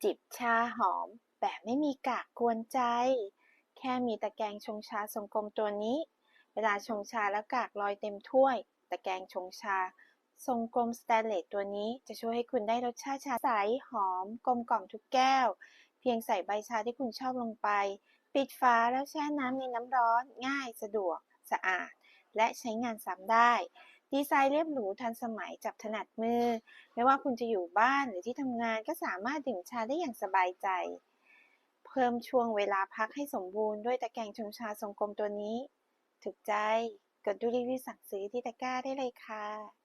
จิบชาหอมแบบไม่มีกากกวนใจแค่มีตะแกรงชงชาทรงกลมตัวนี้เวลาชงชาแล้วกากลอยเต็มถ้วยตะแกรงชงชาทรงกลมสแตนเลสตัวนี้จะช่วยให้คุณได้รสชาติชาใสหอมกลมกล่อมทุกแก้วเพียงใส่ใบชาที่คุณชอบลงไปปิดฝาแล้วแช่น้ำในน้ำร้อนง่ายสะดวกสะอาดและใช้งานซ้ำได้ดีไซน์เรียบหรูทันสมัยจับถนัดมือ ไม่ว่าคุณจะอยู่บ้านหรือที่ทำงานก็สามารถดื่มชาได้อย่างสบายใจ เพิ่มช่วงเวลาพักให้สมบูรณ์ด้วยตะแกรงชงชาทรงกลมตัวนี้ ถูกใจ กดดูรีวิวสั่งซื้อที่ตะกร้าได้เลยค่ะ